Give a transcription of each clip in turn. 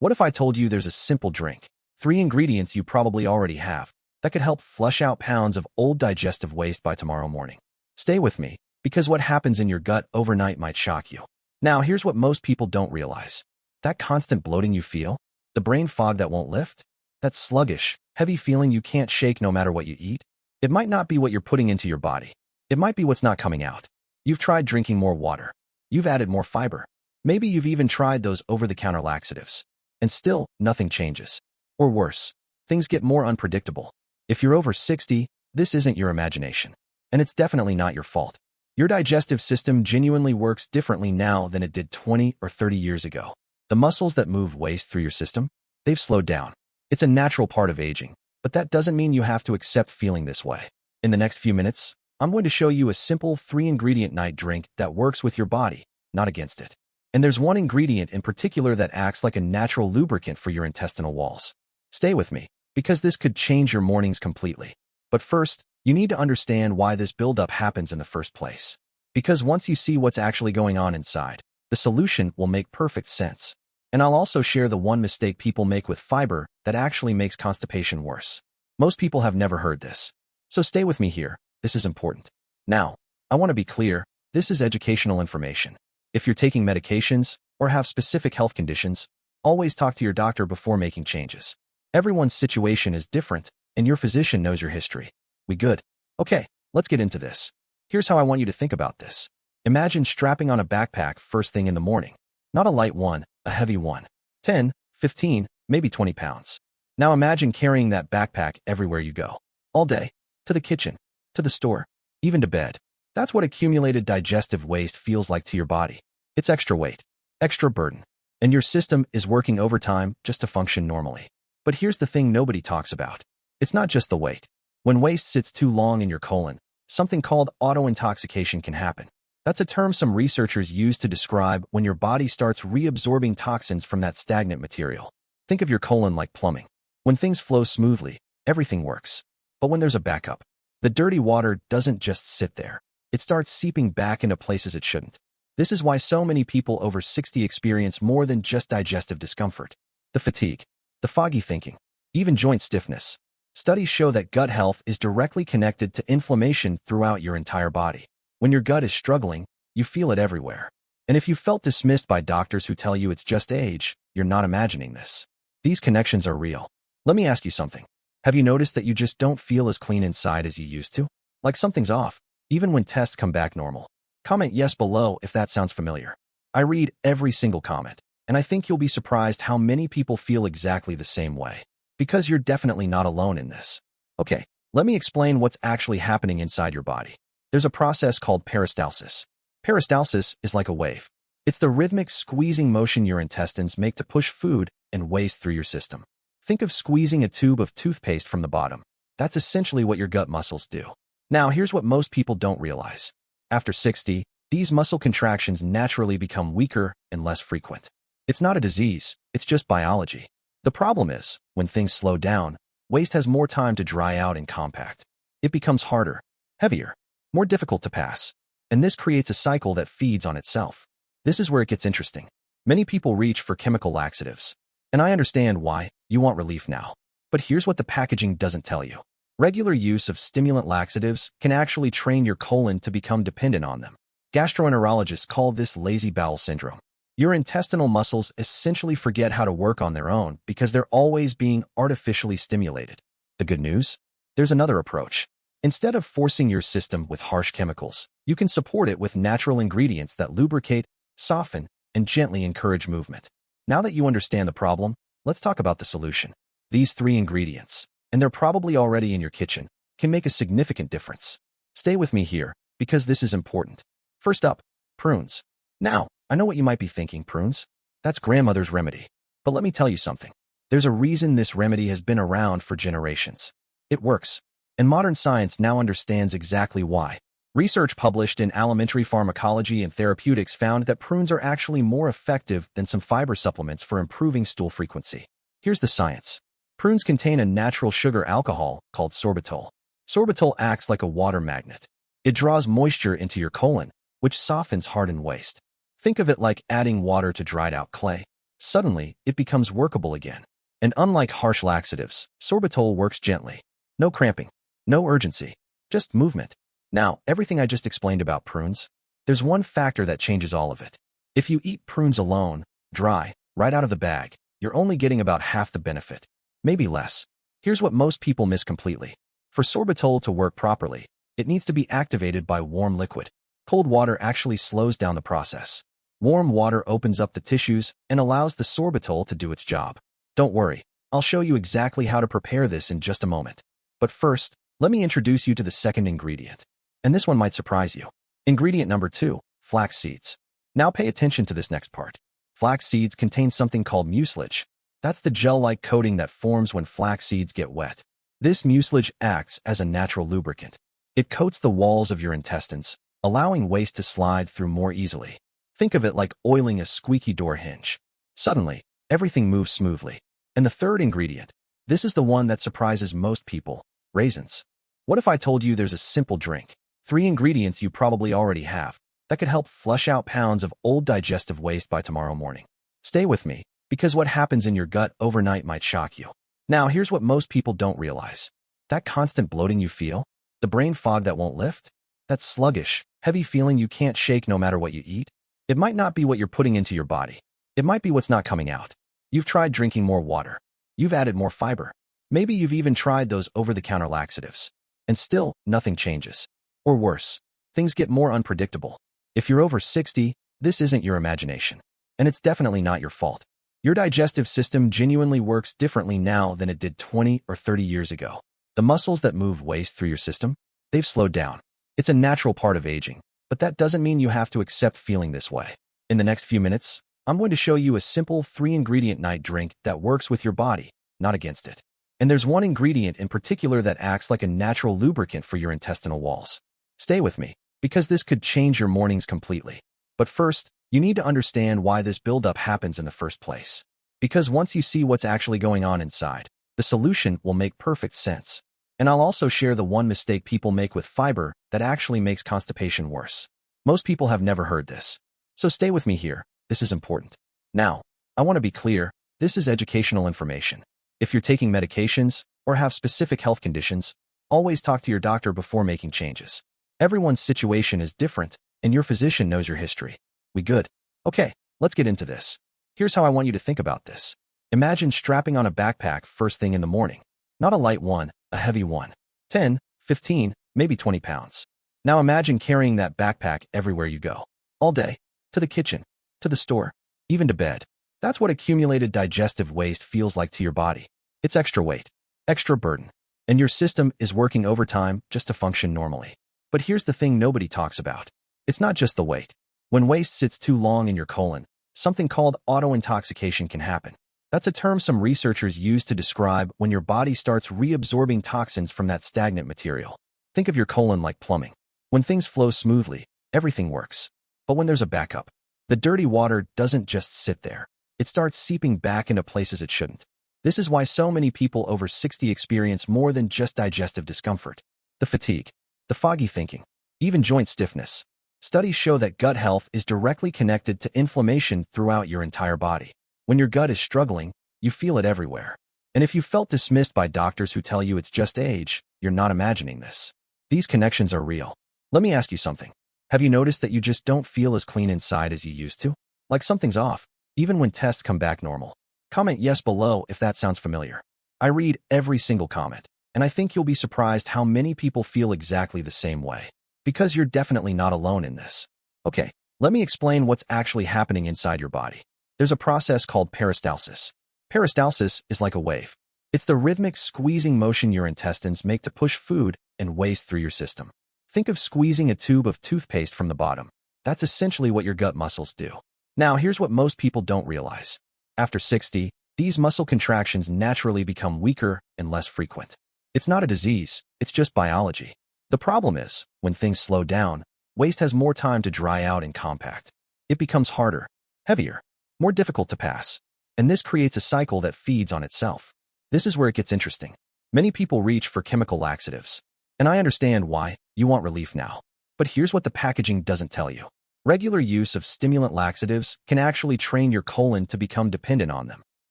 What if I told you there's a simple drink, 3 ingredients you probably already have, that could help flush out pounds of old digestive waste by tomorrow morning? Stay with me, because what happens in your gut overnight might shock you. Now, here's what most people don't realize. That constant bloating you feel, the brain fog that won't lift, that sluggish, heavy feeling you can't shake no matter what you eat, it might not be what you're putting into your body. It might be what's not coming out. You've tried drinking more water. You've added more fiber. Maybe you've even tried those over-the-counter laxatives. And still, nothing changes. Or worse, things get more unpredictable. If you're over 60, this isn't your imagination. And it's definitely not your fault. Your digestive system genuinely works differently now than it did 20 or 30 years ago. The muscles that move waste through your system, they've slowed down. It's a natural part of aging, but that doesn't mean you have to accept feeling this way. In the next few minutes, I'm going to show you a simple 3-ingredient night drink that works with your body, not against it. And there's one ingredient in particular that acts like a natural lubricant for your intestinal walls. Stay with me, because this could change your mornings completely. But first, you need to understand why this buildup happens in the first place. Because once you see what's actually going on inside, the solution will make perfect sense. And I'll also share the one mistake people make with fiber that actually makes constipation worse. Most people have never heard this. So stay with me here, this is important. Now, I want to be clear, this is educational information. If you're taking medications or have specific health conditions, always talk to your doctor before making changes. Everyone's situation is different, and your physician knows your history. We good? Okay, let's get into this. Here's how I want you to think about this. Imagine strapping on a backpack first thing in the morning. Not a light one, a heavy one. 10, 15, maybe 20 pounds. Now imagine carrying that backpack everywhere you go. All day. To the kitchen. To the store. Even to bed. That's what accumulated digestive waste feels like to your body. It's extra weight. Extra burden. And your system is working overtime just to function normally. But here's the thing nobody talks about. It's not just the weight. When waste sits too long in your colon, something called auto-intoxication can happen. That's a term some researchers use to describe when your body starts reabsorbing toxins from that stagnant material. Think of your colon like plumbing. When things flow smoothly, everything works. But when there's a backup, the dirty water doesn't just sit there. It starts seeping back into places it shouldn't. This is why so many people over 60 experience more than just digestive discomfort. The fatigue, the foggy thinking, even joint stiffness. Studies show that gut health is directly connected to inflammation throughout your entire body. When your gut is struggling, you feel it everywhere. And if you felt dismissed by doctors who tell you it's just age, you're not imagining this. These connections are real. Let me ask you something. Have you noticed that you just don't feel as clean inside as you used to? Like something's off, even when tests come back normal. Comment yes below if that sounds familiar. I read every single comment, and I think you'll be surprised how many people feel exactly the same way. Because you're definitely not alone in this. Okay, let me explain what's actually happening inside your body. There's a process called peristalsis. Peristalsis is like a wave. It's the rhythmic squeezing motion your intestines make to push food and waste through your system. Think of squeezing a tube of toothpaste from the bottom. That's essentially what your gut muscles do. Now, here's what most people don't realize. After 60, these muscle contractions naturally become weaker and less frequent. It's not a disease, it's just biology. The problem is, when things slow down, waste has more time to dry out and compact. It becomes harder, heavier, more difficult to pass. And this creates a cycle that feeds on itself. This is where it gets interesting. Many people reach for chemical laxatives. And I understand why, you want relief now. But here's what the packaging doesn't tell you. Regular use of stimulant laxatives can actually train your colon to become dependent on them. Gastroenterologists call this lazy bowel syndrome. Your intestinal muscles essentially forget how to work on their own because they're always being artificially stimulated. The good news? There's another approach. Instead of forcing your system with harsh chemicals, you can support it with natural ingredients that lubricate, soften, and gently encourage movement. Now that you understand the problem, let's talk about the solution. These 3 ingredients, and they're probably already in your kitchen, can make a significant difference. Stay with me here, because this is important. First up, prunes. Now, I know what you might be thinking, prunes? That's grandmother's remedy. But let me tell you something. There's a reason this remedy has been around for generations. It works. And modern science now understands exactly why. Research published in Alimentary Pharmacology and Therapeutics found that prunes are actually more effective than some fiber supplements for improving stool frequency. Here's the science. Prunes contain a natural sugar alcohol called sorbitol. Sorbitol acts like a water magnet. It draws moisture into your colon, which softens hardened waste. Think of it like adding water to dried out clay. Suddenly, it becomes workable again. And unlike harsh laxatives, sorbitol works gently. No cramping, no urgency, just movement. Now, everything I just explained about prunes, there's one factor that changes all of it. If you eat prunes alone, dry, right out of the bag, you're only getting about half the benefit, maybe less. Here's what most people miss completely. For sorbitol to work properly, it needs to be activated by warm liquid. Cold water actually slows down the process. Warm water opens up the tissues and allows the sorbitol to do its job. Don't worry, I'll show you exactly how to prepare this in just a moment. But first, let me introduce you to the second ingredient. And this one might surprise you. Ingredient number 2, flax seeds. Now pay attention to this next part. Flax seeds contain something called mucilage. That's the gel-like coating that forms when flax seeds get wet. This mucilage acts as a natural lubricant. It coats the walls of your intestines, allowing waste to slide through more easily. Think of it like oiling a squeaky door hinge. Suddenly, everything moves smoothly. And the third ingredient, this is the one that surprises most people, raisins. What if I told you there's a simple drink, 3 ingredients you probably already have, that could help flush out pounds of old digestive waste by tomorrow morning? Stay with me, because what happens in your gut overnight might shock you. Now, here's what most people don't realize. That constant bloating you feel, the brain fog that won't lift, that sluggish, heavy feeling you can't shake no matter what you eat, it might not be what you're putting into your body. It might be what's not coming out. You've tried drinking more water. You've added more fiber. Maybe you've even tried those over-the-counter laxatives. And still, nothing changes. Or worse, things get more unpredictable. If you're over 60, this isn't your imagination. And it's definitely not your fault. Your digestive system genuinely works differently now than it did 20 or 30 years ago. The muscles that move waste through your system, they've slowed down. It's a natural part of aging, but that doesn't mean you have to accept feeling this way. In the next few minutes, I'm going to show you a simple 3-ingredient night drink that works with your body, not against it. And there's one ingredient in particular that acts like a natural lubricant for your intestinal walls. Stay with me, because this could change your mornings completely. But first, you need to understand why this buildup happens in the first place. Because once you see what's actually going on inside, the solution will make perfect sense. And I'll also share the one mistake people make with fiber that actually makes constipation worse. Most people have never heard this. So stay with me here, this is important. Now, I want to be clear, this is educational information. If you're taking medications or have specific health conditions, always talk to your doctor before making changes. Everyone's situation is different, and your physician knows your history. We good? Okay, let's get into this. Here's how I want you to think about this. Imagine strapping on a backpack first thing in the morning. Not a light one, a heavy one. 10, 15, maybe 20 pounds. Now imagine carrying that backpack everywhere you go. All day. To the kitchen. To the store. Even to bed. That's what accumulated digestive waste feels like to your body. It's extra weight. Extra burden. And your system is working overtime just to function normally. But here's the thing nobody talks about. It's not just the weight. When waste sits too long in your colon, something called autointoxication can happen. That's a term some researchers use to describe when your body starts reabsorbing toxins from that stagnant material. Think of your colon like plumbing. When things flow smoothly, everything works. But when there's a backup, the dirty water doesn't just sit there. It starts seeping back into places it shouldn't. This is why so many people over 60 experience more than just digestive discomfort. The fatigue, the foggy thinking, even joint stiffness. Studies show that gut health is directly connected to inflammation throughout your entire body. When your gut is struggling, you feel it everywhere. And if you felt dismissed by doctors who tell you it's just age, you're not imagining this. These connections are real. Let me ask you something. Have you noticed that you just don't feel as clean inside as you used to? Like something's off, even when tests come back normal. Comment yes below if that sounds familiar. I read every single comment, and I think you'll be surprised how many people feel exactly the same way. Because you're definitely not alone in this. Okay, let me explain what's actually happening inside your body. There's a process called peristalsis. Peristalsis is like a wave. It's the rhythmic squeezing motion your intestines make to push food and waste through your system. Think of squeezing a tube of toothpaste from the bottom. That's essentially what your gut muscles do. Now, here's what most people don't realize. After 60, these muscle contractions naturally become weaker and less frequent. It's not a disease, it's just biology. The problem is, when things slow down, waste has more time to dry out and compact. It becomes harder, heavier, more difficult to pass. And this creates a cycle that feeds on itself. This is where it gets interesting. Many people reach for chemical laxatives. And I understand why, you want relief now. But here's what the packaging doesn't tell you. Regular use of stimulant laxatives can actually train your colon to become dependent on them.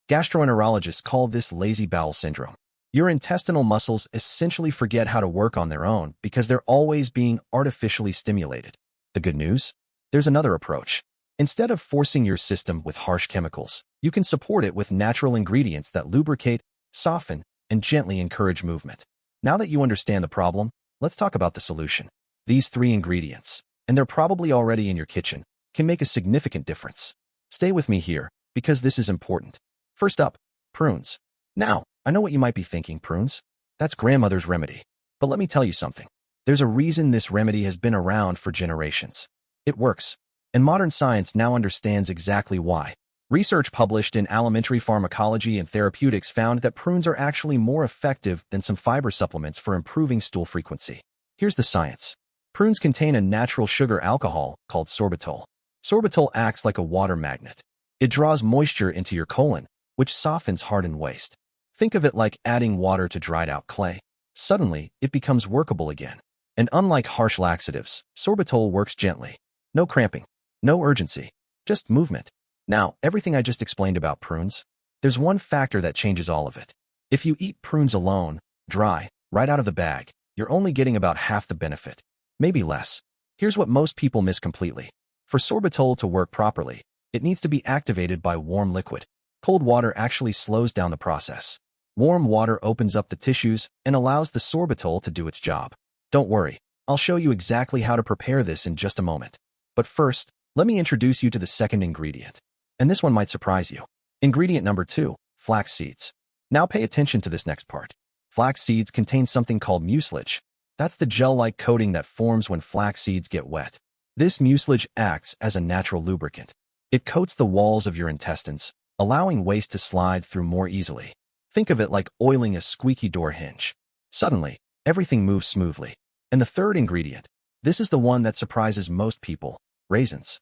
Gastroenterologists call this lazy bowel syndrome. Your intestinal muscles essentially forget how to work on their own because they're always being artificially stimulated. The good news? There's another approach. Instead of forcing your system with harsh chemicals, you can support it with natural ingredients that lubricate, soften, and gently encourage movement. Now that you understand the problem, let's talk about the solution. These 3 ingredients, and they're probably already in your kitchen, can make a significant difference. Stay with me here, because this is important. First up, prunes. Now, I know what you might be thinking, prunes? That's grandmother's remedy. But let me tell you something. There's a reason this remedy has been around for generations. It works. And modern science now understands exactly why. Research published in Alimentary Pharmacology and Therapeutics found that prunes are actually more effective than some fiber supplements for improving stool frequency. Here's the science. Prunes contain a natural sugar alcohol called sorbitol. Sorbitol acts like a water magnet. It draws moisture into your colon, which softens hardened waste. Think of it like adding water to dried-out clay. Suddenly, it becomes workable again. And unlike harsh laxatives, sorbitol works gently. No cramping, no urgency, just movement. Now, everything I just explained about prunes, there's one factor that changes all of it. If you eat prunes alone, dry, right out of the bag, you're only getting about half the benefit, maybe less. Here's what most people miss completely. For sorbitol to work properly, it needs to be activated by warm liquid. Cold water actually slows down the process. Warm water opens up the tissues and allows the sorbitol to do its job. Don't worry, I'll show you exactly how to prepare this in just a moment. But first, let me introduce you to the second ingredient. And this one might surprise you. Ingredient number 2, flax seeds. Now pay attention to this next part. Flax seeds contain something called mucilage. That's the gel-like coating that forms when flax seeds get wet. This mucilage acts as a natural lubricant. It coats the walls of your intestines, allowing waste to slide through more easily. Think of it like oiling a squeaky door hinge. Suddenly, everything moves smoothly. And the third ingredient, this is the one that surprises most people, raisins.